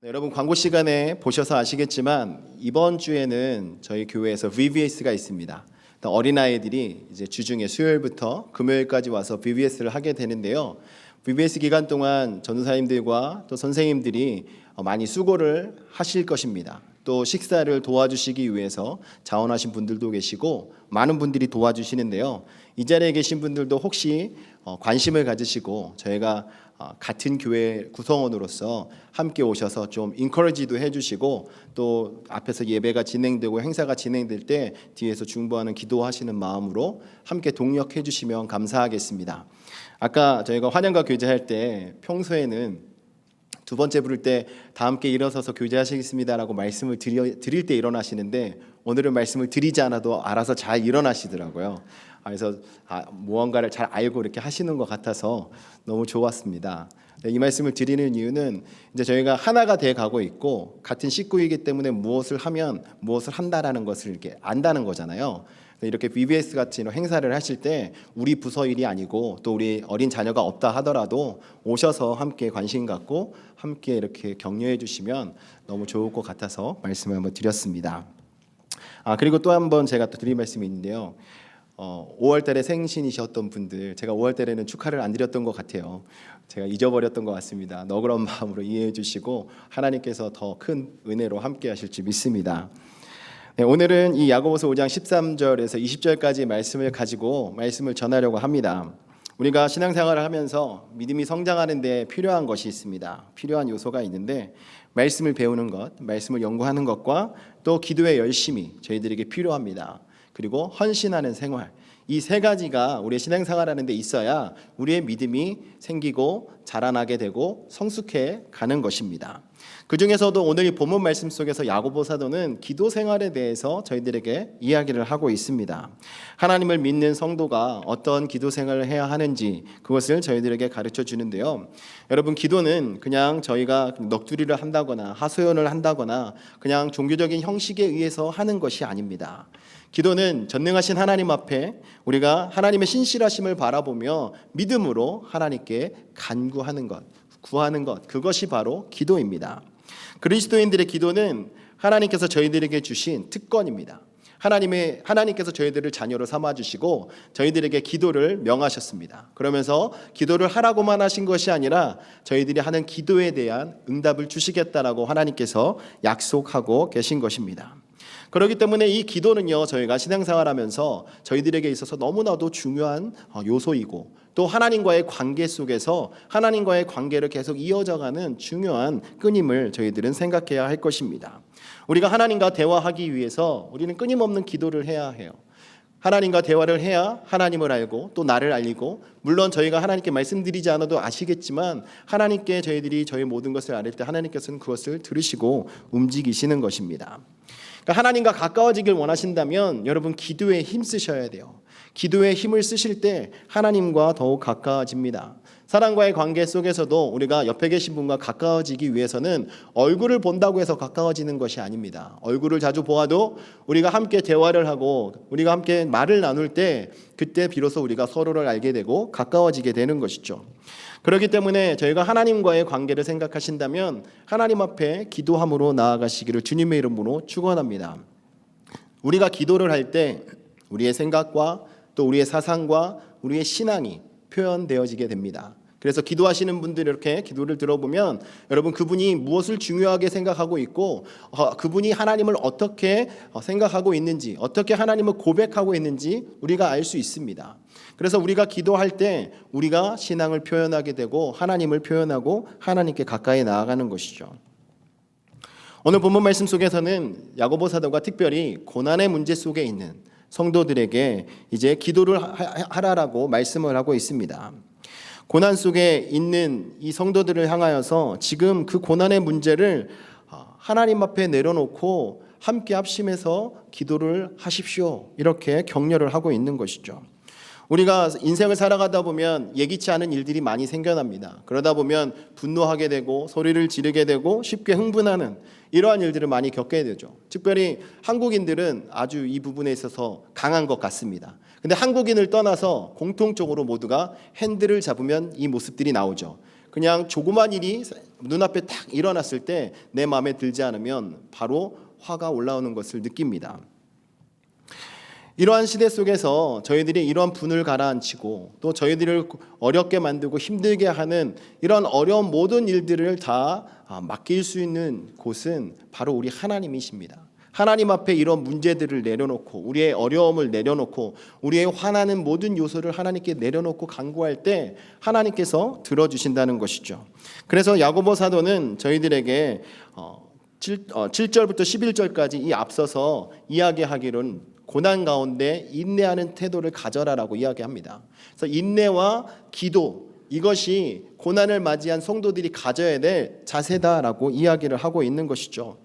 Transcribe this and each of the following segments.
네, 여러분 광고 시간에 보셔서 아시겠지만 이번 주에는 저희 교회에서 VBS가 있습니다. 어린아이들이 이제 주중에 수요일부터 금요일까지 와서 VBS를 하게 되는데요. VBS 기간 동안 전도사님들과 또 선생님들이 많이 수고를 하실 것입니다. 또 식사를 도와주시기 위해서 자원하신 분들도 계시고 많은 분들이 도와주시는데요. 이 자리에 계신 분들도 혹시 관심을 가지시고 저희가 같은 교회 구성원으로서 함께 오셔서 좀 인커리지도 해주시고 또 앞에서 예배가 진행되고 행사가 진행될 때 뒤에서 중보하는 기도하시는 마음으로 함께 동력해 주시면 감사하겠습니다. 아까 저희가 환영과 교제할 때 평소에는 두 번째 부를 때 다 함께 일어서서 교제하시겠습니다라고 말씀을 드릴 때 일어나시는데 오늘은 말씀을 드리지 않아도 알아서 잘 일어나시더라고요. 그래서 무언가를 잘 알고 이렇게 하시는 것 같아서 너무 좋았습니다. 이 말씀을 드리는 이유는 이제 저희가 하나가 돼 가고 있고 같은 식구이기 때문에 무엇을 하면 무엇을 한다라는 것을 이렇게 안다는 거잖아요. 이렇게 BBS 같은 행사를 하실 때 우리 부서 일이 아니고 또 우리 어린 자녀가 없다 하더라도 오셔서 함께 관심 갖고 함께 이렇게 격려해 주시면 너무 좋을 것 같아서 말씀을 한번 드렸습니다. 그리고 또 한번 제가 또 드릴 말씀이 있는데요. 5월달에 생신이셨던 분들 제가 5월달에는 축하를 안 드렸던 것 같아요. 제가 잊어버렸던 것 같습니다. 너그러운 마음으로 이해해 주시고 하나님께서 더 큰 은혜로 함께 하실 줄 믿습니다. 네, 오늘은 이 야고보서 5장 13절에서 20절까지 말씀을 가지고 말씀을 전하려고 합니다. 우리가 신앙생활을 하면서 믿음이 성장하는 데 필요한 것이 있습니다. 필요한 요소가 있는데 말씀을 배우는 것, 말씀을 연구하는 것과 또 기도의 열심이 저희들에게 필요합니다. 그리고 헌신하는 생활, 이 세 가지가 우리의 신앙생활하는 데 있어야 우리의 믿음이 생기고 자라나게 되고 성숙해 가는 것입니다. 그 중에서도 오늘 이 본문 말씀 속에서 야고보 사도는 기도 생활에 대해서 저희들에게 이야기를 하고 있습니다. 하나님을 믿는 성도가 어떤 기도 생활을 해야 하는지 그것을 저희들에게 가르쳐 주는데요. 여러분 기도는 그냥 저희가 넋두리를 한다거나 하소연을 한다거나 그냥 종교적인 형식에 의해서 하는 것이 아닙니다. 기도는 전능하신 하나님 앞에 우리가 하나님의 신실하심을 바라보며 믿음으로 하나님께 간구하는 것, 구하는 것, 그것이 바로 기도입니다. 그리스도인들의 기도는 하나님께서 저희들에게 주신 특권입니다. 하나님께서 저희들을 자녀로 삼아주시고 저희들에게 기도를 명하셨습니다. 그러면서 기도를 하라고만 하신 것이 아니라 저희들이 하는 기도에 대한 응답을 주시겠다라고 하나님께서 약속하고 계신 것입니다. 그렇기 때문에 이 기도는요, 저희가 신앙생활하면서 저희들에게 있어서 너무나도 중요한 요소이고 또 하나님과의 관계 속에서 하나님과의 관계를 계속 이어져가는 중요한 끈임을 저희들은 생각해야 할 것입니다. 우리가 하나님과 대화하기 위해서 우리는 끊임없는 기도를 해야 해요. 하나님과 대화를 해야 하나님을 알고 또 나를 알리고 물론 저희가 하나님께 말씀드리지 않아도 아시겠지만 하나님께 저희들이 저희 모든 것을 알릴 때 하나님께서는 그것을 들으시고 움직이시는 것입니다. 그러니까 하나님과 가까워지길 원하신다면 여러분 기도에 힘쓰셔야 돼요. 기도에 힘을 쓰실 때 하나님과 더욱 가까워집니다. 사람과의 관계 속에서도 우리가 옆에 계신 분과 가까워지기 위해서는 얼굴을 본다고 해서 가까워지는 것이 아닙니다. 얼굴을 자주 보아도 우리가 함께 대화를 하고 우리가 함께 말을 나눌 때 그때 비로소 우리가 서로를 알게 되고 가까워지게 되는 것이죠. 그렇기 때문에 저희가 하나님과의 관계를 생각하신다면 하나님 앞에 기도함으로 나아가시기를 주님의 이름으로 축원합니다. 우리가 기도를 할 때 우리의 생각과 또 우리의 사상과 우리의 신앙이 표현되어지게 됩니다. 그래서 기도하시는 분들 이렇게 기도를 들어보면 여러분 그분이 무엇을 중요하게 생각하고 있고 그분이 하나님을 어떻게 생각하고 있는지 어떻게 하나님을 고백하고 있는지 우리가 알 수 있습니다. 그래서 우리가 기도할 때 우리가 신앙을 표현하게 되고 하나님을 표현하고 하나님께 가까이 나아가는 것이죠. 오늘 본문 말씀 속에서는 야고보 사도가 특별히 고난의 문제 속에 있는 성도들에게 이제 기도를 하라라고 말씀을 하고 있습니다. 고난 속에 있는 이 성도들을 향하여서 지금 그 고난의 문제를 하나님 앞에 내려놓고 함께 합심해서 기도를 하십시오. 이렇게 격려를 하고 있는 것이죠. 우리가 인생을 살아가다 보면 예기치 않은 일들이 많이 생겨납니다. 그러다 보면 분노하게 되고 소리를 지르게 되고 쉽게 흥분하는 이러한 일들을 많이 겪게 되죠. 특별히 한국인들은 아주 이 부분에 있어서 강한 것 같습니다. 근데 한국인을 떠나서 공통적으로 모두가 핸들을 잡으면 이 모습들이 나오죠. 그냥 조그만 일이 눈앞에 딱 일어났을 때 내 마음에 들지 않으면 바로 화가 올라오는 것을 느낍니다. 이러한 시대 속에서 저희들이 이러한 분을 가라앉히고 또 저희들을 어렵게 만들고 힘들게 하는 이런 어려운 모든 일들을 다 맡길 수 있는 곳은 바로 우리 하나님이십니다. 하나님 앞에 이런 문제들을 내려놓고 우리의 어려움을 내려놓고 우리의 화나는 모든 요소를 하나님께 내려놓고 간구할 때 하나님께서 들어주신다는 것이죠. 그래서 야고보 사도는 저희들에게 7절부터 11절까지 이 앞서서 이야기하기로는 고난 가운데 인내하는 태도를 가져라라고 이야기합니다. 그래서 인내와 기도, 이것이 고난을 맞이한 성도들이 가져야 될 자세다라고 이야기를 하고 있는 것이죠.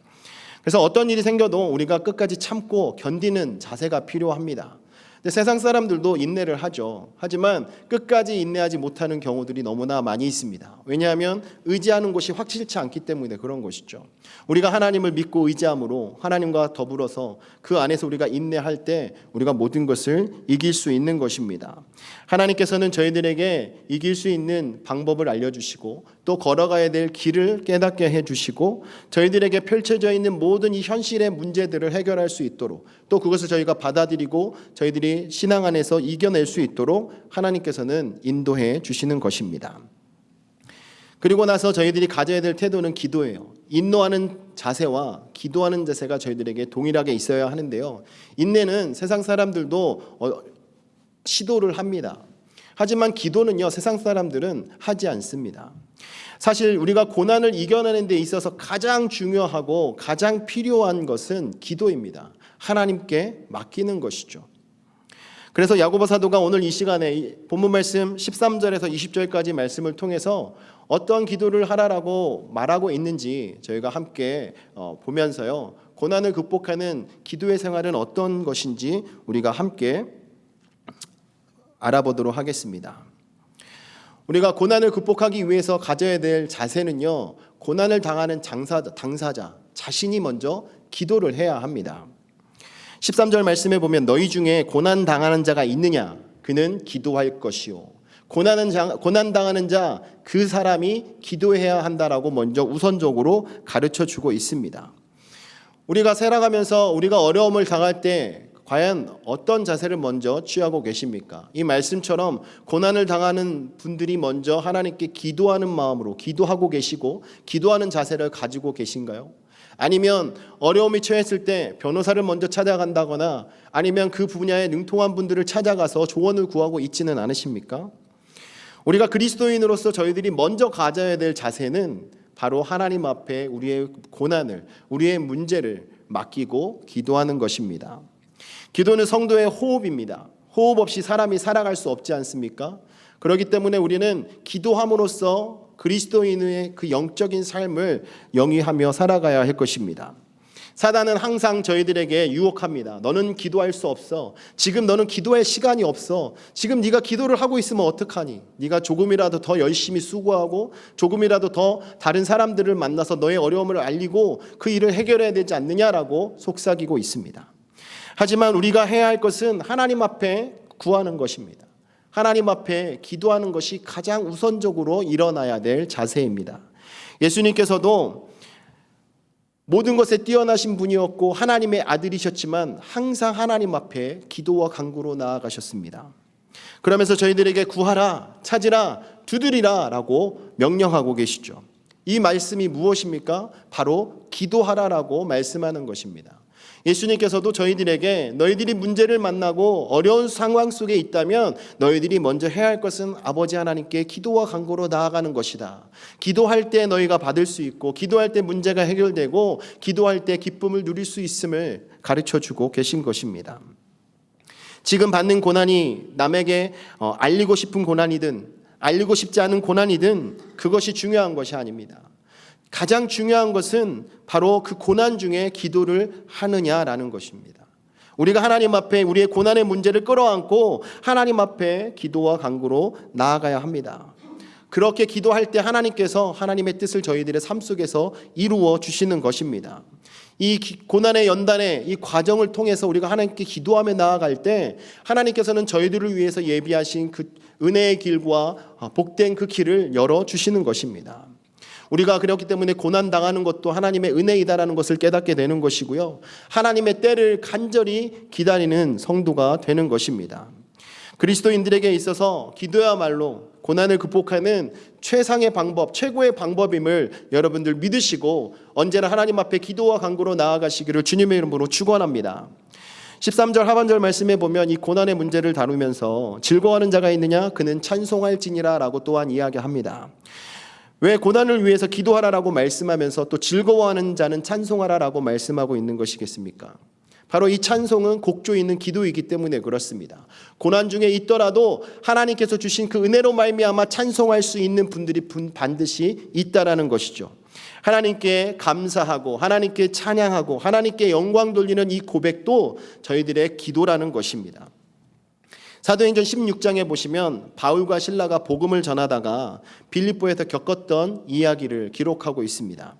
그래서 어떤 일이 생겨도 우리가 끝까지 참고 견디는 자세가 필요합니다. 근데 세상 사람들도 인내를 하죠. 하지만 끝까지 인내하지 못하는 경우들이 너무나 많이 있습니다. 왜냐하면 의지하는 곳이 확실치 않기 때문에 그런 것이죠. 우리가 하나님을 믿고 의지함으로 하나님과 더불어서 그 안에서 우리가 인내할 때 우리가 모든 것을 이길 수 있는 것입니다. 하나님께서는 저희들에게 이길 수 있는 방법을 알려주시고 또 걸어가야 될 길을 깨닫게 해주시고 저희들에게 펼쳐져 있는 모든 이 현실의 문제들을 해결할 수 있도록 또 그것을 저희가 받아들이고 저희들이 신앙 안에서 이겨낼 수 있도록 하나님께서는 인도해 주시는 것입니다. 그리고 나서 저희들이 가져야 될 태도는 기도예요. 인내하는 자세와 기도하는 자세가 저희들에게 동일하게 있어야 하는데요. 인내는 세상 사람들도 시도를 합니다. 하지만 기도는요, 세상 사람들은 하지 않습니다. 사실 우리가 고난을 이겨내는 데 있어서 가장 중요하고 가장 필요한 것은 기도입니다. 하나님께 맡기는 것이죠. 그래서 야고보 사도가 오늘 이 시간에 본문 말씀 13절에서 20절까지 말씀을 통해서 어떠한 기도를 하라라고 말하고 있는지 저희가 함께 보면서요, 고난을 극복하는 기도의 생활은 어떤 것인지 우리가 함께 알아보도록 하겠습니다. 우리가 고난을 극복하기 위해서 가져야 될 자세는요, 고난을 당하는 당사자 자신이 먼저 기도를 해야 합니다. 13절 말씀에 보면 너희 중에 고난 당하는 자가 있느냐 그는 기도할 것이요 고난 당하는 자 그 사람이 기도해야 한다라고 먼저 우선적으로 가르쳐 주고 있습니다. 우리가 살아가면서 우리가 어려움을 당할 때 과연 어떤 자세를 먼저 취하고 계십니까? 이 말씀처럼 고난을 당하는 분들이 먼저 하나님께 기도하는 마음으로 기도하고 계시고 기도하는 자세를 가지고 계신가요? 아니면 어려움이 처했을 때 변호사를 먼저 찾아간다거나 아니면 그 분야에 능통한 분들을 찾아가서 조언을 구하고 있지는 않으십니까? 우리가 그리스도인으로서 저희들이 먼저 가져야 될 자세는 바로 하나님 앞에 우리의 고난을, 우리의 문제를 맡기고 기도하는 것입니다. 기도는 성도의 호흡입니다. 호흡 없이 사람이 살아갈 수 없지 않습니까? 그렇기 때문에 우리는 기도함으로써 그리스도인의 그 영적인 삶을 영위하며 살아가야 할 것입니다. 사단은 항상 저희들에게 유혹합니다. 너는 기도할 수 없어. 지금 너는 기도할 시간이 없어. 지금 네가 기도를 하고 있으면 어떡하니? 네가 조금이라도 더 열심히 수고하고 조금이라도 더 다른 사람들을 만나서 너의 어려움을 알리고 그 일을 해결해야 되지 않느냐라고 속삭이고 있습니다. 하지만 우리가 해야 할 것은 하나님 앞에 구하는 것입니다. 하나님 앞에 기도하는 것이 가장 우선적으로 일어나야 될 자세입니다. 예수님께서도 모든 것에 뛰어나신 분이었고 하나님의 아들이셨지만 항상 하나님 앞에 기도와 간구로 나아가셨습니다. 그러면서 저희들에게 구하라, 찾으라, 두드리라 라고 명령하고 계시죠. 이 말씀이 무엇입니까? 바로 기도하라라고 말씀하는 것입니다. 예수님께서도 저희들에게 너희들이 문제를 만나고 어려운 상황 속에 있다면 너희들이 먼저 해야 할 것은 아버지 하나님께 기도와 간구로 나아가는 것이다. 기도할 때 너희가 받을 수 있고 기도할 때 문제가 해결되고 기도할 때 기쁨을 누릴 수 있음을 가르쳐주고 계신 것입니다. 지금 받는 고난이 남에게 알리고 싶은 고난이든 알리고 싶지 않은 고난이든 그것이 중요한 것이 아닙니다. 가장 중요한 것은 바로 그 고난 중에 기도를 하느냐라는 것입니다. 우리가 하나님 앞에 우리의 고난의 문제를 끌어안고 하나님 앞에 기도와 간구로 나아가야 합니다. 그렇게 기도할 때 하나님께서 하나님의 뜻을 저희들의 삶 속에서 이루어 주시는 것입니다. 이 고난의 연단의 이 과정을 통해서 우리가 하나님께 기도하며 나아갈 때 하나님께서는 저희들을 위해서 예비하신 그 은혜의 길과 복된 그 길을 열어주시는 것입니다. 우리가 그렇기 때문에 고난당하는 것도 하나님의 은혜이다라는 것을 깨닫게 되는 것이고요. 하나님의 때를 간절히 기다리는 성도가 되는 것입니다. 그리스도인들에게 있어서 기도야말로 고난을 극복하는 최상의 방법, 최고의 방법임을 여러분들 믿으시고 언제나 하나님 앞에 기도와 간구로 나아가시기를 주님의 이름으로 축원합니다. 13절 하반절 말씀에 보면 이 고난의 문제를 다루면서 즐거워하는 자가 있느냐? 그는 찬송할지니라 라고 또한 이야기합니다. 왜 고난을 위해서 기도하라라고 말씀하면서 또 즐거워하는 자는 찬송하라라고 말씀하고 있는 것이겠습니까? 바로 이 찬송은 곡조 있는 기도이기 때문에 그렇습니다. 고난 중에 있더라도 하나님께서 주신 그 은혜로 말미암아 찬송할 수 있는 분들이 반드시 있다라는 것이죠. 하나님께 감사하고 하나님께 찬양하고 하나님께 영광 돌리는 이 고백도 저희들의 기도라는 것입니다. 사도행전 16장에 보시면 바울과 실라가 복음을 전하다가 빌립보에서 겪었던 이야기를 기록하고 있습니다.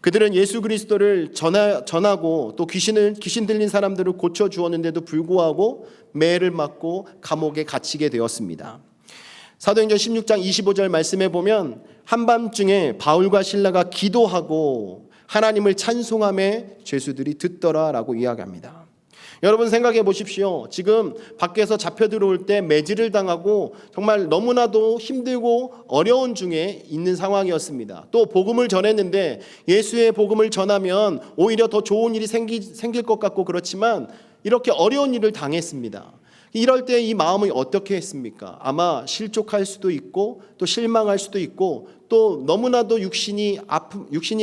그들은 예수 그리스도를 전하고 또 귀신 들린 사람들을 고쳐 주었는데도 불구하고 매를 맞고 감옥에 갇히게 되었습니다. 사도행전 16장 25절 말씀에 보면 한밤중에 바울과 실라가 기도하고 하나님을 찬송하며 죄수들이 듣더라라고 이야기합니다. 여러분 생각해 보십시오. 지금 밖에서 잡혀 들어올 때 매질을 당하고 정말 너무나도 힘들고 어려운 중에 있는 상황이었습니다. 또 복음을 전했는데 예수의 복음을 전하면 오히려 더 좋은 일이 생길 것 같고 그렇지만 이렇게 어려운 일을 당했습니다. 이럴 때 이 마음이 어떻게 했습니까? 아마 실족할 수도 있고 또 실망할 수도 있고 또 너무나도 육신이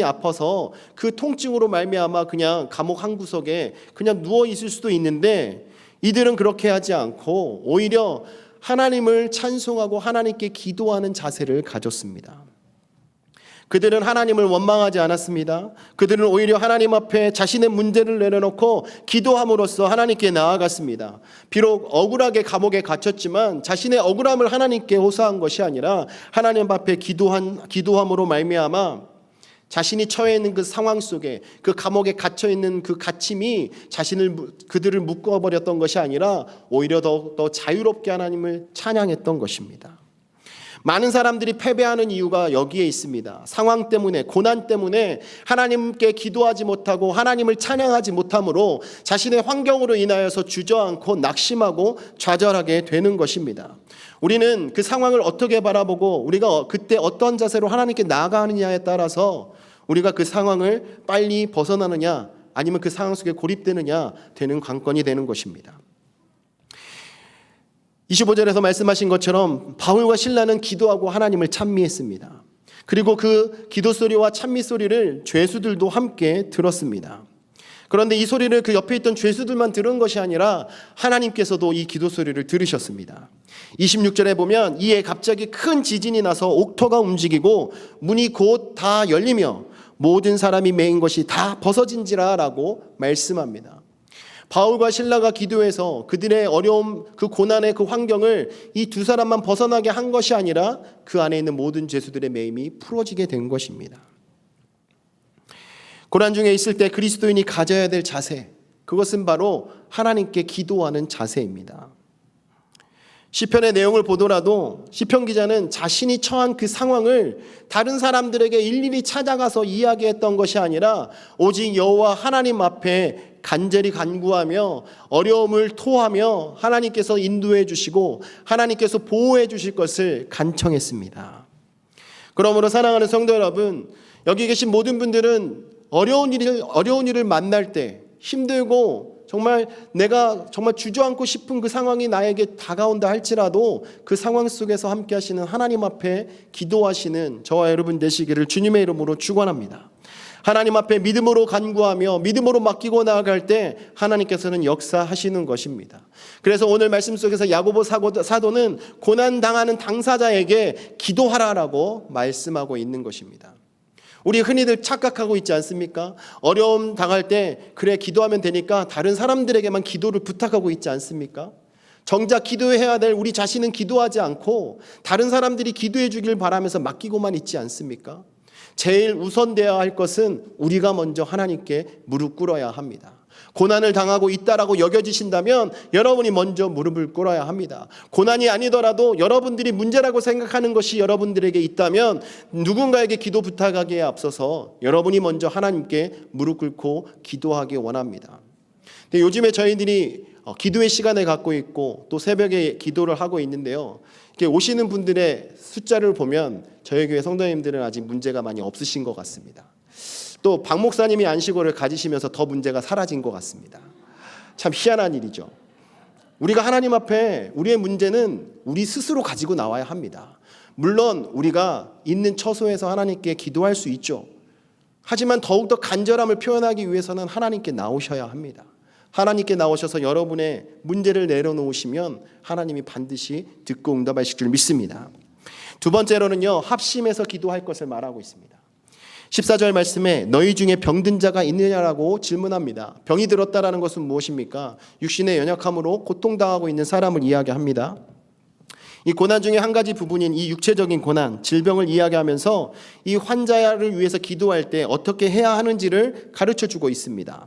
아파서 그 통증으로 말미암아 그냥 감옥 한 구석에 그냥 누워 있을 수도 있는데 이들은 그렇게 하지 않고 오히려 하나님을 찬송하고 하나님께 기도하는 자세를 가졌습니다. 그들은 하나님을 원망하지 않았습니다. 그들은 오히려 하나님 앞에 자신의 문제를 내려놓고 기도함으로써 하나님께 나아갔습니다. 비록 억울하게 감옥에 갇혔지만 자신의 억울함을 하나님께 호소한 것이 아니라 하나님 앞에 기도함으로 말미암아 자신이 처해 있는 그 상황 속에 그 감옥에 갇혀 있는 그 갇힘이 그들을 묶어버렸던 것이 아니라 오히려 더 자유롭게 하나님을 찬양했던 것입니다. 많은 사람들이 패배하는 이유가 여기에 있습니다. 상황 때문에, 고난 때문에 하나님께 기도하지 못하고 하나님을 찬양하지 못함으로 자신의 환경으로 인하여서 주저앉고 낙심하고 좌절하게 되는 것입니다. 우리는 그 상황을 어떻게 바라보고 우리가 그때 어떤 자세로 하나님께 나아가느냐에 따라서 우리가 그 상황을 빨리 벗어나느냐 아니면 그 상황 속에 고립되느냐 되는 관건이 되는 것입니다. 25절에서 말씀하신 것처럼 바울과 실라는 기도하고 하나님을 찬미했습니다. 그리고 그 기도 소리와 찬미 소리를 죄수들도 함께 들었습니다. 그런데 이 소리를 그 옆에 있던 죄수들만 들은 것이 아니라 하나님께서도 이 기도 소리를 들으셨습니다. 26절에 보면 이에 갑자기 큰 지진이 나서 옥토가 움직이고 문이 곧 다 열리며 모든 사람이 매인 것이 다 벗어진지라라고 말씀합니다. 바울과 실라가 기도해서 그들의 어려움, 그 고난의 그 환경을 이 두 사람만 벗어나게 한 것이 아니라 그 안에 있는 모든 죄수들의 매임이 풀어지게 된 것입니다. 고난 중에 있을 때 그리스도인이 가져야 될 자세, 그것은 바로 하나님께 기도하는 자세입니다. 시편의 내용을 보더라도 시편 기자는 자신이 처한 그 상황을 다른 사람들에게 일일이 찾아가서 이야기했던 것이 아니라 오직 여호와 하나님 앞에 간절히 간구하며 어려움을 토하며 하나님께서 인도해 주시고 하나님께서 보호해 주실 것을 간청했습니다. 그러므로 사랑하는 성도 여러분, 여기 계신 모든 분들은 어려운 일을 만날 때 힘들고 정말 내가 정말 주저앉고 싶은 그 상황이 나에게 다가온다 할지라도 그 상황 속에서 함께 하시는 하나님 앞에 기도하시는 저와 여러분 되시기를 주님의 이름으로 축원합니다. 하나님 앞에 믿음으로 간구하며 믿음으로 맡기고 나아갈 때 하나님께서는 역사하시는 것입니다. 그래서 오늘 말씀 속에서 야고보 사도는 고난당하는 당사자에게 기도하라라고 말씀하고 있는 것입니다. 우리 흔히들 착각하고 있지 않습니까? 어려움 당할 때 그래 기도하면 되니까 다른 사람들에게만 기도를 부탁하고 있지 않습니까? 정작 기도해야 될 우리 자신은 기도하지 않고 다른 사람들이 기도해 주길 바라면서 맡기고만 있지 않습니까? 제일 우선되어야 할 것은 우리가 먼저 하나님께 무릎 꿇어야 합니다. 고난을 당하고 있다라고 여겨지신다면 여러분이 먼저 무릎을 꿇어야 합니다. 고난이 아니더라도 여러분들이 문제라고 생각하는 것이 여러분들에게 있다면 누군가에게 기도 부탁하기에 앞서서 여러분이 먼저 하나님께 무릎 꿇고 기도하기 원합니다. 근데 요즘에 저희들이 기도의 시간을 갖고 있고 또 새벽에 기도를 하고 있는데요. 이렇게 오시는 분들의 숫자를 보면 저희 교회 성도님들은 아직 문제가 많이 없으신 것 같습니다. 또 박 목사님이 안식월을 가지시면서 더 문제가 사라진 것 같습니다. 참 희한한 일이죠. 우리가 하나님 앞에 우리의 문제는 우리 스스로 가지고 나와야 합니다. 물론 우리가 있는 처소에서 하나님께 기도할 수 있죠. 하지만 더욱더 간절함을 표현하기 위해서는 하나님께 나오셔야 합니다. 하나님께 나오셔서 여러분의 문제를 내려놓으시면 하나님이 반드시 듣고 응답하실 줄 믿습니다. 두 번째로는요, 합심해서 기도할 것을 말하고 있습니다. 14절 말씀에 너희 중에 병든 자가 있느냐라고 질문합니다. 병이 들었다라는 것은 무엇입니까? 육신의 연약함으로 고통당하고 있는 사람을 이야기합니다. 이 고난 중에 한 가지 부분인 이 육체적인 고난, 질병을 이야기하면서 이 환자를 위해서 기도할 때 어떻게 해야 하는지를 가르쳐주고 있습니다.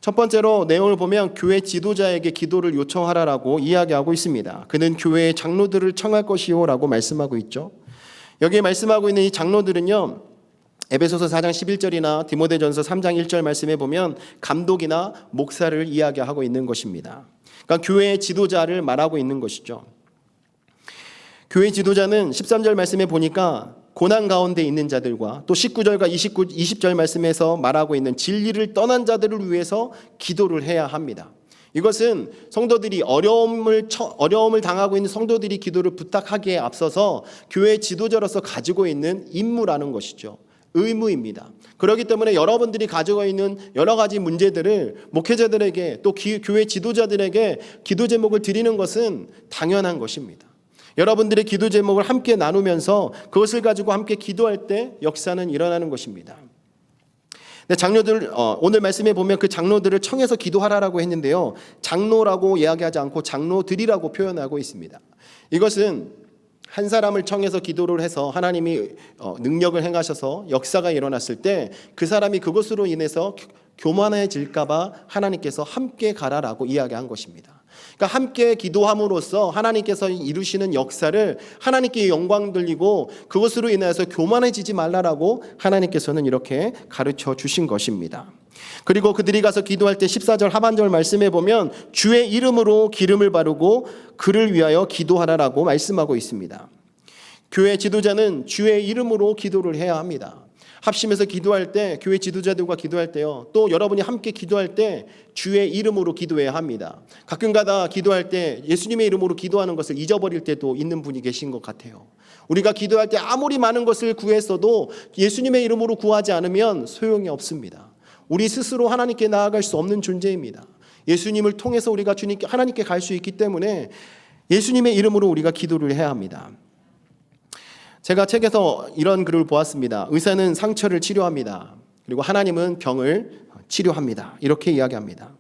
첫 번째로 내용을 보면 교회 지도자에게 기도를 요청하라라고 이야기하고 있습니다. 그는 교회의 장로들을 청할 것이요라고 말씀하고 있죠. 여기에 말씀하고 있는 이 장로들은요, 에베소서 4장 11절이나 디모데전서 3장 1절 말씀에 보면 감독이나 목사를 이야기하고 있는 것입니다. 그러니까 교회의 지도자를 말하고 있는 것이죠. 교회 지도자는 13절 말씀에 보니까 고난 가운데 있는 자들과 또 19절과 20절 말씀에서 말하고 있는 진리를 떠난 자들을 위해서 기도를 해야 합니다. 이것은 성도들이 어려움을 당하고 있는 성도들이 기도를 부탁하기에 앞서서 교회 지도자로서 가지고 있는 임무라는 것이죠. 의무입니다. 그렇기 때문에 여러분들이 가지고 있는 여러 가지 문제들을 목회자들에게 또 교회 지도자들에게 기도 제목을 드리는 것은 당연한 것입니다. 여러분들의 기도 제목을 함께 나누면서 그것을 가지고 함께 기도할 때 역사는 일어나는 것입니다. 장로들, 오늘 말씀에 보면 그 장로들을 청해서 기도하라고 했는데요, 장로라고 이야기하지 않고 장로들이라고 표현하고 있습니다. 이것은 한 사람을 청해서 기도를 해서 하나님이 능력을 행하셔서 역사가 일어났을 때 그 사람이 그것으로 인해서 교만해질까 봐 하나님께서 함께 가라라고 이야기한 것입니다. 그러니까 함께 기도함으로써 하나님께서 이루시는 역사를 하나님께 영광 돌리고 그것으로 인해서 교만해지지 말라라고 하나님께서는 이렇게 가르쳐 주신 것입니다. 그리고 그들이 가서 기도할 때 14절 하반절 말씀에 보면 주의 이름으로 기름을 바르고 그를 위하여 기도하라라고 말씀하고 있습니다. 교회 지도자는 주의 이름으로 기도를 해야 합니다. 합심해서 기도할 때, 교회 지도자들과 기도할 때요, 또 여러분이 함께 기도할 때 주의 이름으로 기도해야 합니다. 가끔가다 기도할 때 예수님의 이름으로 기도하는 것을 잊어버릴 때도 있는 분이 계신 것 같아요. 우리가 기도할 때 아무리 많은 것을 구했어도 예수님의 이름으로 구하지 않으면 소용이 없습니다. 우리 스스로 하나님께 나아갈 수 없는 존재입니다. 예수님을 통해서 우리가 하나님께 갈 수 있기 때문에 예수님의 이름으로 우리가 기도를 해야 합니다. 제가 책에서 이런 글을 보았습니다. 의사는 상처를 치료합니다. 그리고 하나님은 병을 치료합니다. 이렇게 이야기합니다.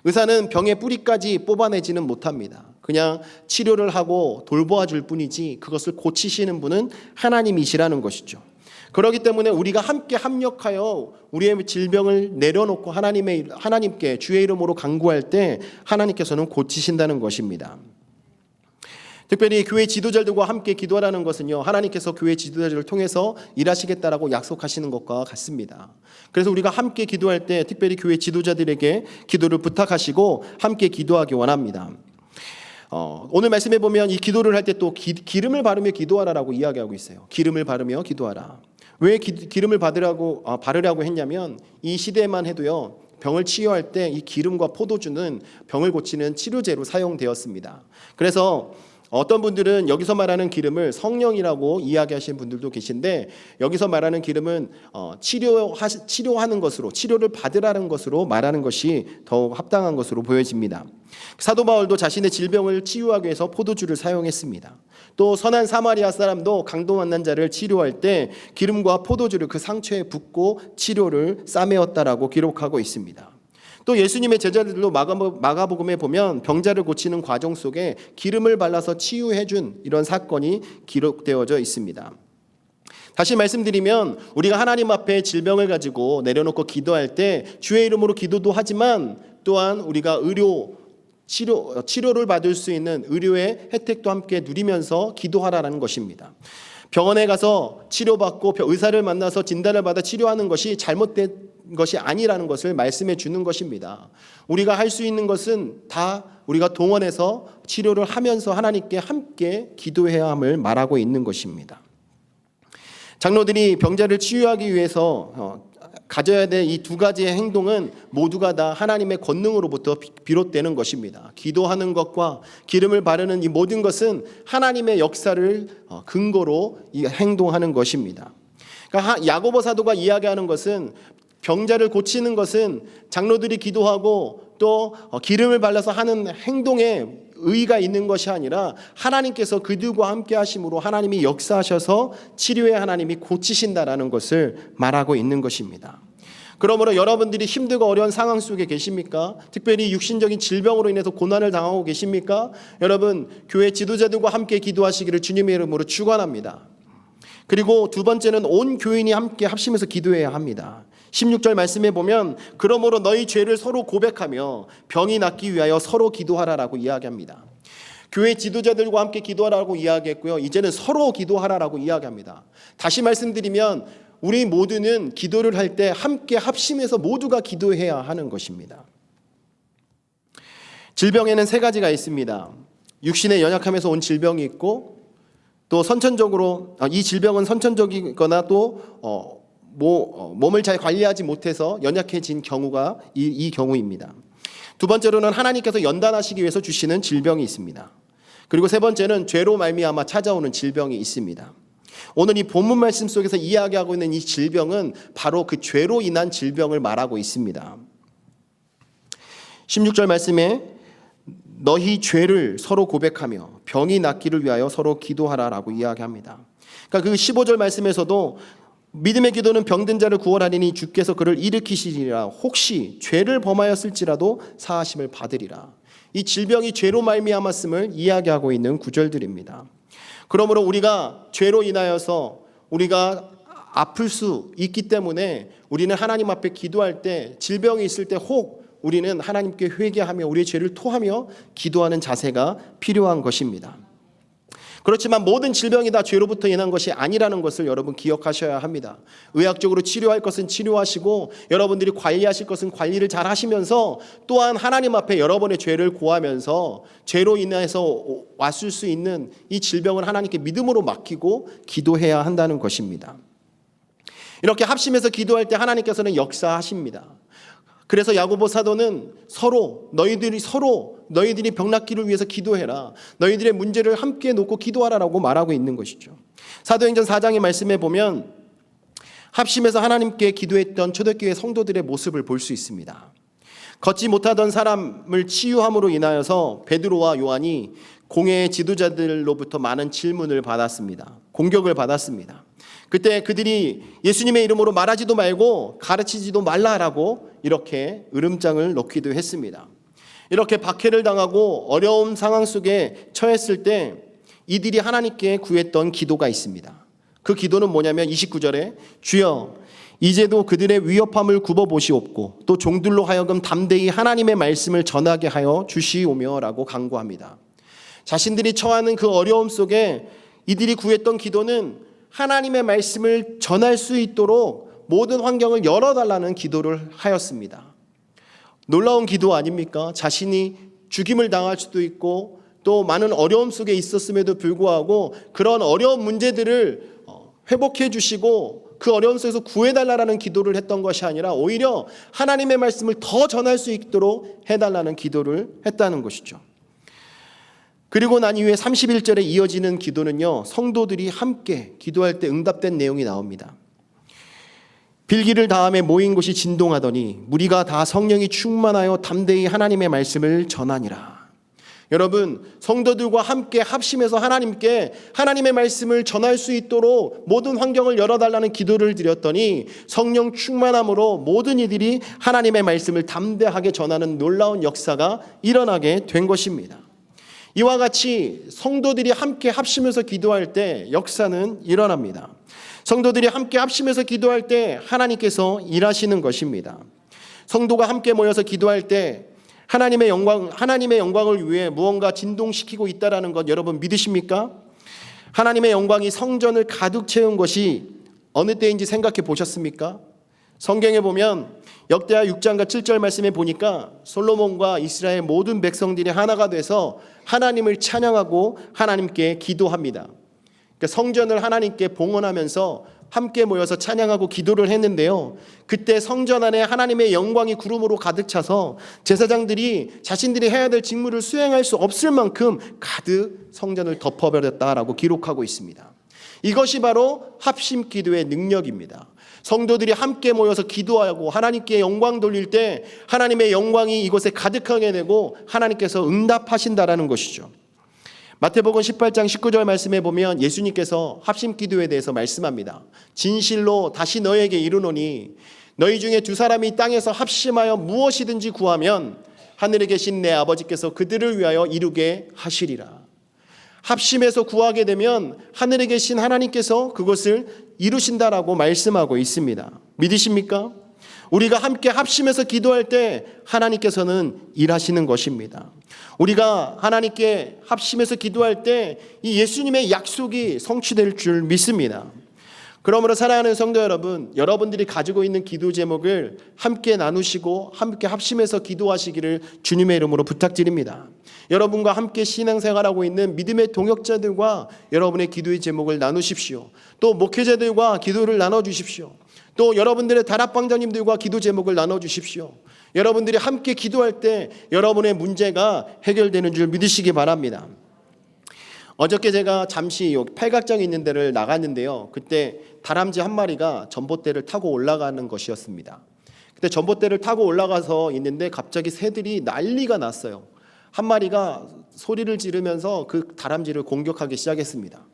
의사는 병의 뿌리까지 뽑아내지는 못합니다. 그냥 치료를 하고 돌보아 줄 뿐이지 그것을 고치시는 분은 하나님이시라는 것이죠. 그렇기 때문에 우리가 함께 합력하여 우리의 질병을 내려놓고 하나님께 주의 이름으로 간구할 때 하나님께서는 고치신다는 것입니다. 특별히 교회 지도자들과 함께 기도하라는 것은요, 하나님께서 교회 지도자들을 통해서 일하시겠다라고 약속하시는 것과 같습니다. 그래서 우리가 함께 기도할 때 특별히 교회 지도자들에게 기도를 부탁하시고 함께 기도하기 원합니다. 오늘 말씀해 보면 이 기도를 할 때 또 기름을 바르며 기도하라라고 이야기하고 있어요. 기름을 바르며 기도하라. 왜 기름을 바르라고 했냐면 이 시대에만 해도요, 병을 치유할 때 이 기름과 포도주는 병을 고치는 치료제로 사용되었습니다. 그래서 어떤 분들은 여기서 말하는 기름을 성령이라고 이야기하시는 분들도 계신데, 여기서 말하는 기름은 치료하는 것으로, 치료를 받으라는 것으로 말하는 것이 더욱 합당한 것으로 보여집니다. 사도 바울도 자신의 질병을 치유하기 위해서 포도주를 사용했습니다. 또 선한 사마리아 사람도 강도 만난 자를 치료할 때 기름과 포도주를 그 상처에 붓고 치료를 싸매었다라고 기록하고 있습니다. 또 예수님의 제자들도 마가복음에 보면 병자를 고치는 과정 속에 기름을 발라서 치유해준 이런 사건이 기록되어져 있습니다. 다시 말씀드리면 우리가 하나님 앞에 질병을 가지고 내려놓고 기도할 때 주의 이름으로 기도도 하지만 또한 우리가 치료를 받을 수 있는 의료의 혜택도 함께 누리면서 기도하라는 것입니다. 병원에 가서 치료받고 의사를 만나서 진단을 받아 치료하는 것이 잘못된 것이 아니라는 것을 말씀해 주는 것입니다. 우리가 할 수 있는 것은 다 우리가 동원해서 치료를 하면서 하나님께 함께 기도해야 함을 말하고 있는 것입니다. 장로들이 병자를 치유하기 위해서 가져야 될 이 두 가지의 행동은 모두가 다 하나님의 권능으로부터 비롯되는 것입니다. 기도하는 것과 기름을 바르는 이 모든 것은 하나님의 역사를 근거로 행동하는 것입니다. 그러니까 야고보 사도가 이야기하는 것은 병자를 고치는 것은 장로들이 기도하고 또 기름을 발라서 하는 행동에 의의가 있는 것이 아니라 하나님께서 그들과 함께 하심으로 하나님이 역사하셔서 치료의 하나님이 고치신다라는 것을 말하고 있는 것입니다. 그러므로 여러분들이 힘들고 어려운 상황 속에 계십니까? 특별히 육신적인 질병으로 인해서 고난을 당하고 계십니까? 여러분, 교회 지도자들과 함께 기도하시기를 주님의 이름으로 축원합니다. 그리고 두 번째는 온 교인이 함께 합심해서 기도해야 합니다. 16절 말씀에 보면 그러므로 너희 죄를 서로 고백하며 병이 낫기 위하여 서로 기도하라라고 이야기합니다. 교회 지도자들과 함께 기도하라고 이야기했고요. 이제는 서로 기도하라라고 이야기합니다. 다시 말씀드리면 우리 모두는 기도를 할 때 함께 합심해서 모두가 기도해야 하는 것입니다. 질병에는 세 가지가 있습니다. 육신의 연약함에서 온 질병이 있고 또 선천적으로 이 질병은 선천적이거나 또 몸을 잘 관리하지 못해서 연약해진 경우가 이 경우입니다. 두 번째로는 하나님께서 연단하시기 위해서 주시는 질병이 있습니다. 그리고 세 번째는 죄로 말미암아 찾아오는 질병이 있습니다. 오늘 이 본문 말씀 속에서 이야기하고 있는 이 질병은 바로 그 죄로 인한 질병을 말하고 있습니다. 16절 말씀에 너희 죄를 서로 고백하며 병이 낫기를 위하여 서로 기도하라라고 이야기합니다. 그러니까 그 15절 말씀에서도 믿음의 기도는 병든 자를 구원하리니 주께서 그를 일으키시리라. 혹시 죄를 범하였을지라도 사하심을 받으리라. 이 질병이 죄로 말미암았음을 이야기하고 있는 구절들입니다. 그러므로 우리가 죄로 인하여서 우리가 아플 수 있기 때문에 우리는 하나님 앞에 기도할 때 질병이 있을 때 혹 우리는 하나님께 회개하며 우리의 죄를 토하며 기도하는 자세가 필요한 것입니다. 그렇지만 모든 질병이 다 죄로부터 인한 것이 아니라는 것을 여러분 기억하셔야 합니다. 의학적으로 치료할 것은 치료하시고 여러분들이 관리하실 것은 관리를 잘 하시면서 또한 하나님 앞에 여러분의 죄를 고하면서 죄로 인해서 왔을 수 있는 이 질병을 하나님께 믿음으로 맡기고 기도해야 한다는 것입니다. 이렇게 합심해서 기도할 때 하나님께서는 역사하십니다. 그래서 야고보 사도는 너희들이 병 낫기를 위해서 기도해라. 너희들의 문제를 함께 놓고 기도하라라고 말하고 있는 것이죠. 사도행전 4장의 말씀에 보면 합심해서 하나님께 기도했던 초대교회 성도들의 모습을 볼 수 있습니다. 걷지 못하던 사람을 치유함으로 인하여서 베드로와 요한이 공회의 지도자들로부터 많은 질문을 받았습니다. 공격을 받았습니다. 그때 그들이 예수님의 이름으로 말하지도 말고 가르치지도 말라라고 이렇게 으름장을 놓기도 했습니다. 이렇게 박해를 당하고 어려운 상황 속에 처했을 때 이들이 하나님께 구했던 기도가 있습니다. 그 기도는 뭐냐면 29절에 주여 이제도 그들의 위협함을 굽어보시옵고 또 종들로 하여금 담대히 하나님의 말씀을 전하게 하여 주시오며라고 간구합니다. 자신들이 처하는 그 어려움 속에 이들이 구했던 기도는 하나님의 말씀을 전할 수 있도록 모든 환경을 열어달라는 기도를 하였습니다. 놀라운 기도 아닙니까? 자신이 죽임을 당할 수도 있고 또 많은 어려움 속에 있었음에도 불구하고 그런 어려운 문제들을 회복해 주시고 그 어려움 속에서 구해달라는 기도를 했던 것이 아니라 오히려 하나님의 말씀을 더 전할 수 있도록 해달라는 기도를 했다는 것이죠. 그리고 난 이후에 31절에 이어지는 기도는요, 성도들이 함께 기도할 때 응답된 내용이 나옵니다. 빌기를 다함에 모인 곳이 진동하더니 무리가 다 성령이 충만하여 담대히 하나님의 말씀을 전하니라. 여러분, 성도들과 함께 합심해서 하나님께 하나님의 말씀을 전할 수 있도록 모든 환경을 열어달라는 기도를 드렸더니 성령 충만함으로 모든 이들이 하나님의 말씀을 담대하게 전하는 놀라운 역사가 일어나게 된 것입니다. 이와 같이 성도들이 함께 합심해서 기도할 때 역사는 일어납니다. 성도들이 함께 합심해서 기도할 때 하나님께서 일하시는 것입니다. 성도가 함께 모여서 기도할 때 하나님의 영광을 위해 무언가 진동시키고 있다라는 것 여러분 믿으십니까? 하나님의 영광이 성전을 가득 채운 것이 어느 때인지 생각해 보셨습니까? 성경에 보면 역대하 6장과 7절 말씀에 보니까 솔로몬과 이스라엘 모든 백성들이 하나가 돼서 하나님을 찬양하고 하나님께 기도합니다. 그러니까 성전을 하나님께 봉헌하면서 함께 모여서 찬양하고 기도를 했는데요. 그때 성전 안에 하나님의 영광이 구름으로 가득 차서 제사장들이 자신들이 해야 될 직무를 수행할 수 없을 만큼 가득 성전을 덮어버렸다라고 기록하고 있습니다. 이것이 바로 합심 기도의 능력입니다. 성도들이 함께 모여서 기도하고 하나님께 영광 돌릴 때 하나님의 영광이 이곳에 가득하게 되고 하나님께서 응답하신다라는 것이죠. 마태복음 18장 19절 말씀에 보면 예수님께서 합심 기도에 대해서 말씀합니다. 진실로 다시 너에게 이르노니 너희 중에 두 사람이 땅에서 합심하여 무엇이든지 구하면 하늘에 계신 내 아버지께서 그들을 위하여 이루게 하시리라. 합심해서 구하게 되면 하늘에 계신 하나님께서 그것을 이루신다라고 말씀하고 있습니다. 믿으십니까? 우리가 함께 합심해서 기도할 때 하나님께서는 일하시는 것입니다. 우리가 하나님께 합심해서 기도할 때 이 예수님의 약속이 성취될 줄 믿습니다. 그러므로 사랑하는 성도 여러분, 여러분들이 가지고 있는 기도 제목을 함께 나누시고 함께 합심해서 기도하시기를 주님의 이름으로 부탁드립니다. 여러분과 함께 신앙생활하고 있는 믿음의 동역자들과 여러분의 기도의 제목을 나누십시오. 또 목회자들과 기도를 나눠주십시오. 또 여러분들의 다락방장님들과 기도 제목을 나눠주십시오. 여러분들이 함께 기도할 때 여러분의 문제가 해결되는 줄 믿으시기 바랍니다. 어저께 제가 잠시 팔각정이 있는 데를 나갔는데요. 그때 다람쥐 한 마리가 전봇대를 타고 올라가는 것이었습니다. 그때 전봇대를 타고 올라가서 있는데 갑자기 새들이 난리가 났어요. 한 마리가 소리를 지르면서 그 다람쥐를 공격하기 시작했습니다.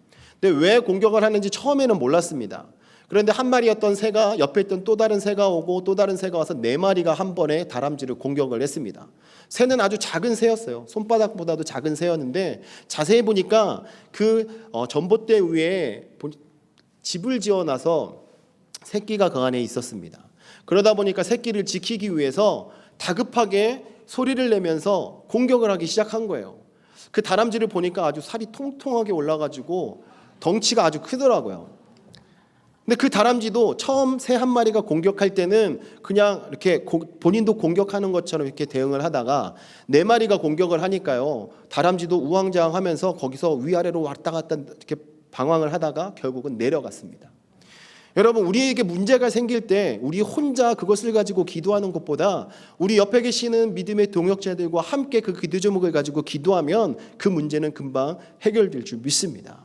근데 왜 공격을 하는지 처음에는 몰랐습니다. 그런데 한 마리였던 새가 옆에 있던 또 다른 새가 오고 또 다른 새가 와서 네 마리가 한 번에 다람쥐를 공격을 했습니다. 새는 아주 작은 새였어요. 손바닥보다도 작은 새였는데 자세히 보니까 그 전봇대 위에 집을 지어놔서 새끼가 그 안에 있었습니다. 그러다 보니까 새끼를 지키기 위해서 다급하게 소리를 내면서 공격을 하기 시작한 거예요. 그 다람쥐를 보니까 아주 살이 통통하게 올라가지고 덩치가 아주 크더라고요. 근데 그 다람쥐도 처음 새 한 마리가 공격할 때는 그냥 이렇게 본인도 공격하는 것처럼 이렇게 대응을 하다가 네 마리가 공격을 하니까요. 다람쥐도 우왕좌왕하면서 거기서 위아래로 왔다 갔다 이렇게 방황을 하다가 결국은 내려갔습니다. 여러분, 우리에게 문제가 생길 때 우리 혼자 그것을 가지고 기도하는 것보다 우리 옆에 계시는 믿음의 동역자들과 함께 그 기도 제목을 가지고 기도하면 그 문제는 금방 해결될 줄 믿습니다.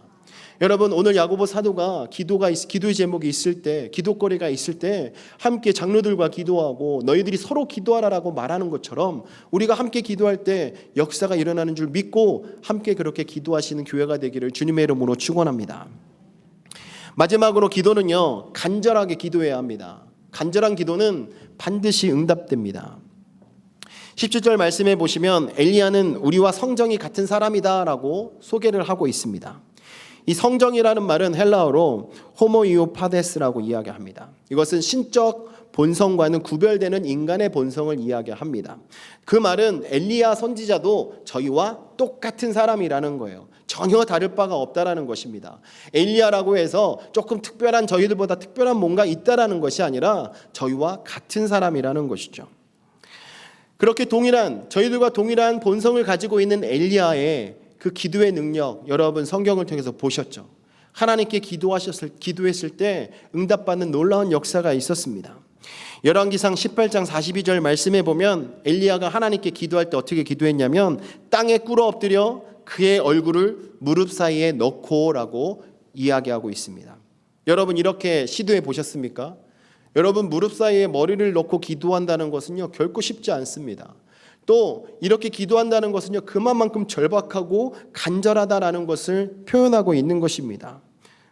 여러분, 오늘 야고보 사도가 기도의 제목이 있을 때, 기도거리가 있을 때 함께 장로들과 기도하고 너희들이 서로 기도하라라고 말하는 것처럼 우리가 함께 기도할 때 역사가 일어나는 줄 믿고 함께 그렇게 기도하시는 교회가 되기를 주님의 이름으로 축원합니다. 마지막으로 기도는요, 간절하게 기도해야 합니다. 간절한 기도는 반드시 응답됩니다. 17절 말씀해 보시면 엘리야는 우리와 성정이 같은 사람이다라고 소개를 하고 있습니다. 이 성정이라는 말은 헬라어로 호모이오파데스라고 이야기합니다. 이것은 신적 본성과는 구별되는 인간의 본성을 이야기합니다. 그 말은 엘리야 선지자도 저희와 똑같은 사람이라는 거예요. 전혀 다를 바가 없다라는 것입니다. 엘리야라고 해서 조금 특별한, 저희들보다 특별한 뭔가 있다라는 것이 아니라 저희와 같은 사람이라는 것이죠. 그렇게 저희들과 동일한 본성을 가지고 있는 엘리야의 그 기도의 능력, 여러분 성경을 통해서 보셨죠. 하나님께 기도했을 때 응답받는 놀라운 역사가 있었습니다. 열왕기상 18장 42절 말씀에 보면 엘리야가 하나님께 기도할 때 어떻게 기도했냐면 땅에 꿇어 엎드려 그의 얼굴을 무릎 사이에 넣고라고 이야기하고 있습니다. 여러분, 이렇게 시도해 보셨습니까? 여러분, 무릎 사이에 머리를 넣고 기도한다는 것은요, 결코 쉽지 않습니다. 또 이렇게 기도한다는 것은요, 그만큼 절박하고 간절하다라는 것을 표현하고 있는 것입니다.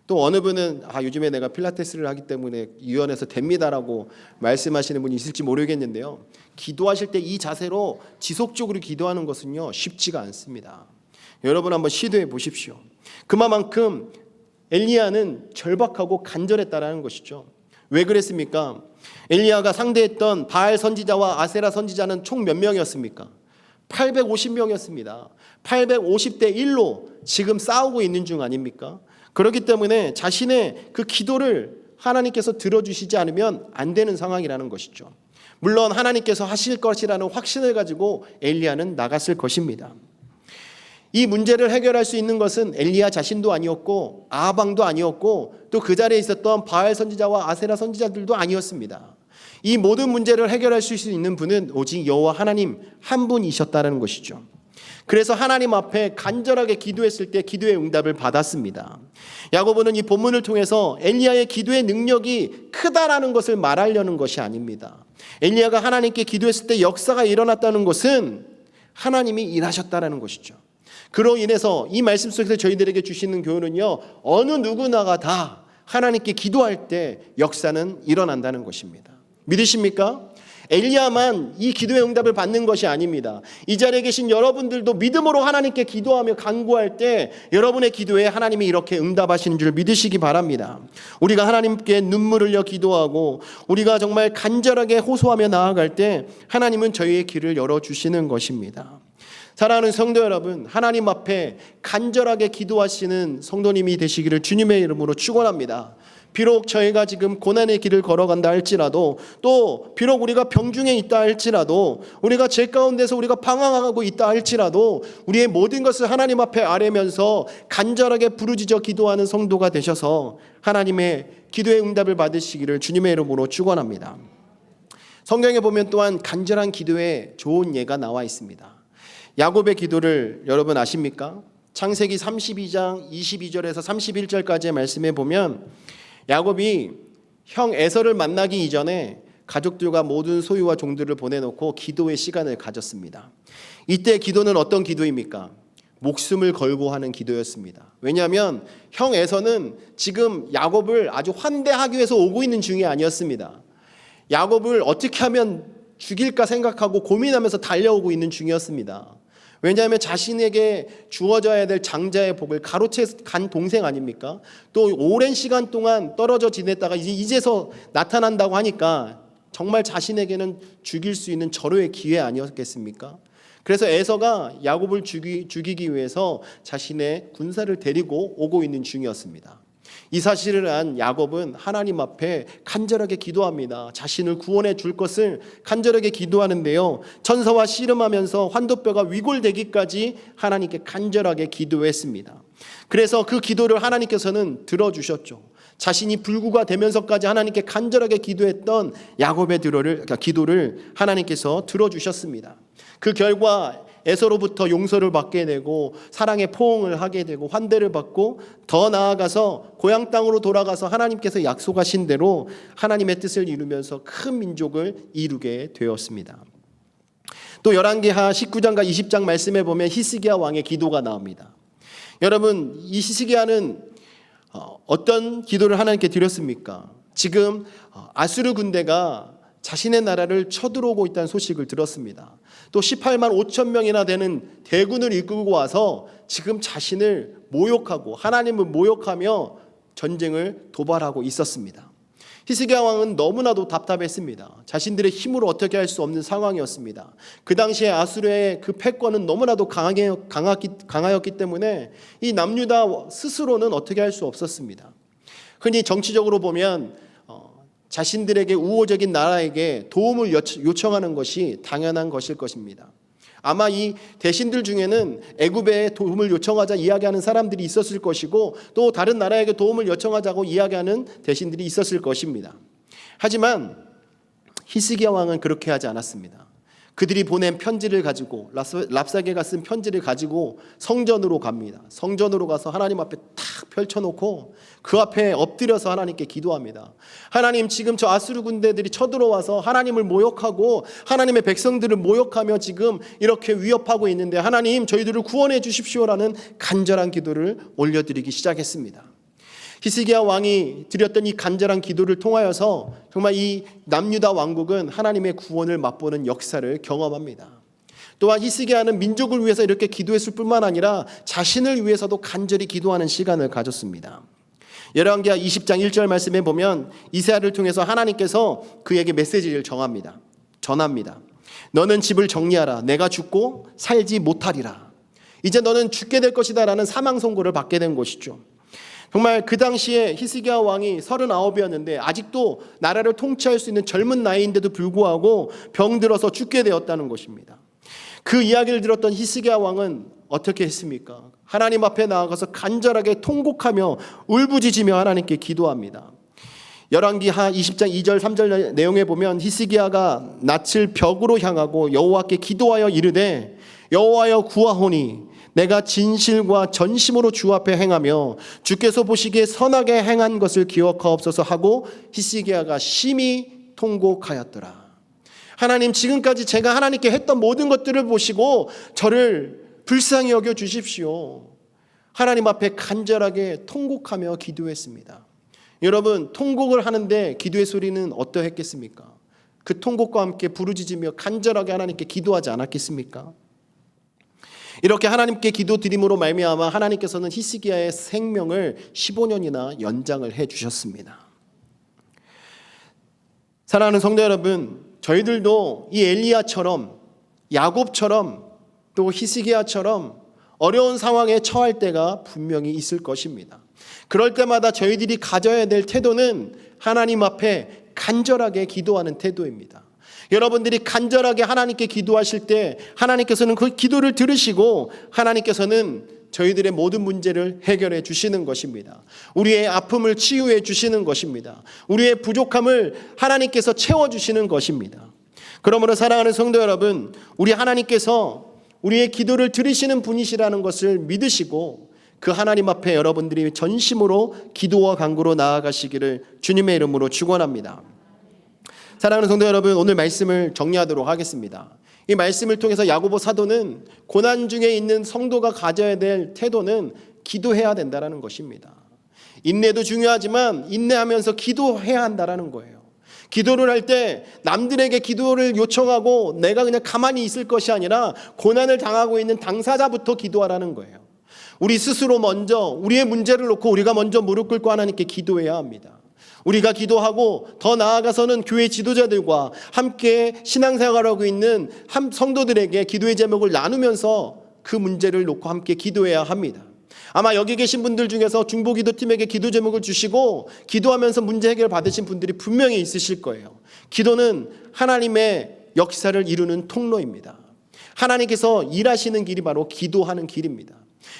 또 어느 분은 요즘에 내가 필라테스를 하기 때문에 유연해서 됩니다라고 말씀하시는 분이 있을지 모르겠는데요. 기도하실 때 이 자세로 지속적으로 기도하는 것은요, 쉽지가 않습니다. 여러분 한번 시도해 보십시오. 그만큼 엘리야는 절박하고 간절했다라는 것이죠. 왜 그랬습니까? 엘리야가 상대했던 바알 선지자와 아세라 선지자는 총 몇 명이었습니까? 850명이었습니다. 850대 1로 지금 싸우고 있는 중 아닙니까? 그렇기 때문에 자신의 그 기도를 하나님께서 들어주시지 않으면 안 되는 상황이라는 것이죠. 물론 하나님께서 하실 것이라는 확신을 가지고 엘리야는 나갔을 것입니다. 이 문제를 해결할 수 있는 것은 엘리야 자신도 아니었고 아하방도 아니었고 또 그 자리에 있었던 바알 선지자와 아세라 선지자들도 아니었습니다. 이 모든 문제를 해결할 수 있는 분은 오직 여호와 하나님 한 분이셨다는 것이죠. 그래서 하나님 앞에 간절하게 기도했을 때 기도의 응답을 받았습니다. 야고보는 이 본문을 통해서 엘리야의 기도의 능력이 크다라는 것을 말하려는 것이 아닙니다. 엘리야가 하나님께 기도했을 때 역사가 일어났다는 것은 하나님이 일하셨다라는 것이죠. 그로 인해서 이 말씀 속에서 저희들에게 주시는 교훈은요, 어느 누구나가 다 하나님께 기도할 때 역사는 일어난다는 것입니다. 믿으십니까? 엘리야만 이 기도의 응답을 받는 것이 아닙니다. 이 자리에 계신 여러분들도 믿음으로 하나님께 기도하며 간구할 때 여러분의 기도에 하나님이 이렇게 응답하시는 줄 믿으시기 바랍니다. 우리가 하나님께 눈물 흘려 기도하고 우리가 정말 간절하게 호소하며 나아갈 때 하나님은 저희의 길을 열어주시는 것입니다. 사랑하는 성도 여러분, 하나님 앞에 간절하게 기도하시는 성도님이 되시기를 주님의 이름으로 축원합니다. 비록 저희가 지금 고난의 길을 걸어간다 할지라도, 또 비록 우리가 병중에 있다 할지라도, 우리가 죄 가운데서 우리가 방황하고 있다 할지라도 우리의 모든 것을 하나님 앞에 아뢰면서 간절하게 부르짖어 기도하는 성도가 되셔서 하나님의 기도의 응답을 받으시기를 주님의 이름으로 축원합니다. 성경에 보면 또한 간절한 기도에 좋은 예가 나와 있습니다. 야곱의 기도를 여러분 아십니까? 창세기 32장 22절에서 31절까지의 말씀에 보면 야곱이 형 에서를 만나기 이전에 가족들과 모든 소유와 종들을 보내놓고 기도의 시간을 가졌습니다. 이때 기도는 어떤 기도입니까? 목숨을 걸고 하는 기도였습니다. 왜냐하면 형 에서는 지금 야곱을 아주 환대하기 위해서 오고 있는 중이 아니었습니다. 야곱을 어떻게 하면 죽일까 생각하고 고민하면서 달려오고 있는 중이었습니다. 왜냐하면 자신에게 주어져야 될 장자의 복을 가로채 간 동생 아닙니까? 또 오랜 시간 동안 떨어져 지냈다가 이제서 나타난다고 하니까 정말 자신에게는 죽일 수 있는 절호의 기회 아니었겠습니까? 그래서 에서가 야곱을 죽이기 위해서 자신의 군사를 데리고 오고 있는 중이었습니다. 이 사실을 안 야곱은 하나님 앞에 간절하게 기도합니다. 자신을 구원해 줄 것을 간절하게 기도하는데요, 천사와 씨름하면서 환도뼈가 위골되기까지 하나님께 간절하게 기도했습니다. 그래서 그 기도를 하나님께서는 들어주셨죠. 자신이 불구가 되면서까지 하나님께 간절하게 기도했던 야곱의 기도를 하나님께서 들어주셨습니다. 그 결과 에서로부터 용서를 받게 되고 사랑의 포옹을 하게 되고 환대를 받고 더 나아가서 고향 땅으로 돌아가서 하나님께서 약속하신 대로 하나님의 뜻을 이루면서 큰 민족을 이루게 되었습니다. 또 열왕기하 19장과 20장 말씀에 보면 히스기야 왕의 기도가 나옵니다. 여러분, 이 히스기야는 어떤 기도를 하나님께 드렸습니까? 지금 아수르 군대가 자신의 나라를 쳐들어오고 있다는 소식을 들었습니다. 또 18만 5천 명이나 되는 대군을 이끌고 와서 지금 자신을 모욕하고 하나님을 모욕하며 전쟁을 도발하고 있었습니다. 히스기야 왕은 너무나도 답답했습니다. 자신들의 힘으로 어떻게 할 수 없는 상황이었습니다. 그 당시에 아수르의 그 패권은 너무나도 강하였기 때문에 이 남유다 스스로는 어떻게 할 수 없었습니다. 흔히 정치적으로 보면 자신들에게 우호적인 나라에게 도움을 요청하는 것이 당연한 것일 것입니다. 아마 이 대신들 중에는 애굽에 도움을 요청하자 이야기하는 사람들이 있었을 것이고, 또 다른 나라에게 도움을 요청하자고 이야기하는 대신들이 있었을 것입니다. 하지만 히스기야 왕은 그렇게 하지 않았습니다. 그들이 보낸 편지를 가지고, 랍사게가 쓴 편지를 가지고 성전으로 갑니다. 성전으로 가서 하나님 앞에 탁 펼쳐놓고 그 앞에 엎드려서 하나님께 기도합니다. 하나님, 지금 저 아수르 군대들이 쳐들어와서 하나님을 모욕하고 하나님의 백성들을 모욕하며 지금 이렇게 위협하고 있는데 하나님, 저희들을 구원해 주십시오라는 간절한 기도를 올려드리기 시작했습니다. 히스기야 왕이 드렸던 이 간절한 기도를 통하여서 정말 이 남유다 왕국은 하나님의 구원을 맛보는 역사를 경험합니다. 또한 히스기야는 민족을 위해서 이렇게 기도했을 뿐만 아니라 자신을 위해서도 간절히 기도하는 시간을 가졌습니다. 열왕기하 20장 1절 말씀에 보면 이새야를 통해서 하나님께서 그에게 메시지를 전합니다. 너는 집을 정리하라. 내가 죽고 살지 못하리라. 이제 너는 죽게 될 것이다 라는 사망 선고를 받게 된 것이죠. 정말 그 당시에 히스기야 왕이 39이었는데 아직도 나라를 통치할 수 있는 젊은 나이인데도 불구하고 병들어서 죽게 되었다는 것입니다. 그 이야기를 들었던 히스기야 왕은 어떻게 했습니까? 하나님 앞에 나아가서 간절하게 통곡하며 울부짖으며 하나님께 기도합니다. 열왕기하 20장 2절 3절 내용에 보면 히스기야가 낯을 벽으로 향하고 여호와께 기도하여 이르되 여호와여 구하오니 내가 진실과 전심으로 주 앞에 행하며 주께서 보시기에 선하게 행한 것을 기억하옵소서 하고 히스기야가 심히 통곡하였더라. 하나님, 지금까지 제가 하나님께 했던 모든 것들을 보시고 저를 불쌍히 여겨 주십시오. 하나님 앞에 간절하게 통곡하며 기도했습니다. 여러분, 통곡을 하는데 기도의 소리는 어떠했겠습니까? 그 통곡과 함께 부르짖으며 간절하게 하나님께 기도하지 않았겠습니까? 이렇게 하나님께 기도드림으로 말미암아 하나님께서는 히스기야의 생명을 15년이나 연장을 해주셨습니다. 사랑하는 성도 여러분, 저희들도 이 엘리야처럼, 야곱처럼, 또 히스기야처럼 어려운 상황에 처할 때가 분명히 있을 것입니다. 그럴 때마다 저희들이 가져야 될 태도는 하나님 앞에 간절하게 기도하는 태도입니다. 여러분들이 간절하게 하나님께 기도하실 때 하나님께서는 그 기도를 들으시고 하나님께서는 저희들의 모든 문제를 해결해 주시는 것입니다. 우리의 아픔을 치유해 주시는 것입니다. 우리의 부족함을 하나님께서 채워주시는 것입니다. 그러므로 사랑하는 성도 여러분, 우리 하나님께서 우리의 기도를 들으시는 분이시라는 것을 믿으시고 그 하나님 앞에 여러분들이 전심으로 기도와 간구로 나아가시기를 주님의 이름으로 축원합니다. 사랑하는 성도 여러분, 오늘 말씀을 정리하도록 하겠습니다. 이 말씀을 통해서 야고보 사도는 고난 중에 있는 성도가 가져야 될 태도는 기도해야 된다는 것입니다. 인내도 중요하지만 인내하면서 기도해야 한다는 거예요. 기도를 할 때 남들에게 기도를 요청하고 내가 그냥 가만히 있을 것이 아니라 고난을 당하고 있는 당사자부터 기도하라는 거예요. 우리 스스로 먼저 우리의 문제를 놓고 우리가 먼저 무릎 꿇고 하나님께 기도해야 합니다. 우리가 기도하고 더 나아가서는 교회 지도자들과 함께 신앙생활하고 있는 성도들에게 기도의 제목을 나누면서 그 문제를 놓고 함께 기도해야 합니다. 아마 여기 계신 분들 중에서 중보기도팀에게 기도 제목을 주시고 기도하면서 문제 해결 받으신 분들이 분명히 있으실 거예요. 기도는 하나님의 역사를 이루는 통로입니다. 하나님께서 일하시는 길이 바로 기도하는 길입니다.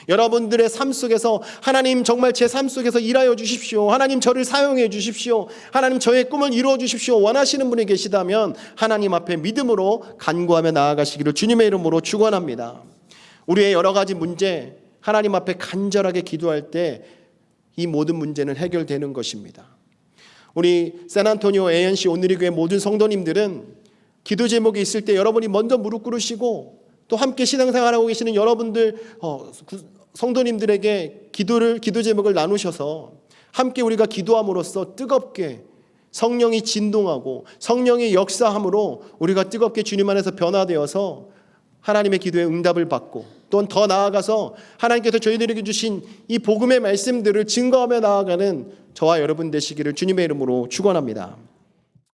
여러분들의 삶 속에서 하나님, 정말 제 삶 속에서 일하여 주십시오. 하나님, 저를 사용해 주십시오. 하나님, 저의 꿈을 이루어 주십시오. 원하시는 분이 계시다면 하나님 앞에 믿음으로 간구하며 나아가시기를 주님의 이름으로 축원합니다. 우리의 여러 가지 문제, 하나님 앞에 간절하게 기도할 때 이 모든 문제는 해결되는 것입니다. 우리 샌안토니오 ANC 온누리교회 모든 성도님들은 기도 제목이 있을 때 여러분이 먼저 무릎 꿇으시고 또 함께 신앙생활하고 계시는 여러분들 성도님들에게 기도 제목을 나누셔서 함께 우리가 기도함으로써 뜨겁게 성령이 진동하고 성령의 역사함으로 우리가 뜨겁게 주님 안에서 변화되어서 하나님의 기도에 응답을 받고 또 더 나아가서 하나님께서 저희들에게 주신 이 복음의 말씀들을 증거하며 나아가는 저와 여러분 되시기를 주님의 이름으로 축원합니다.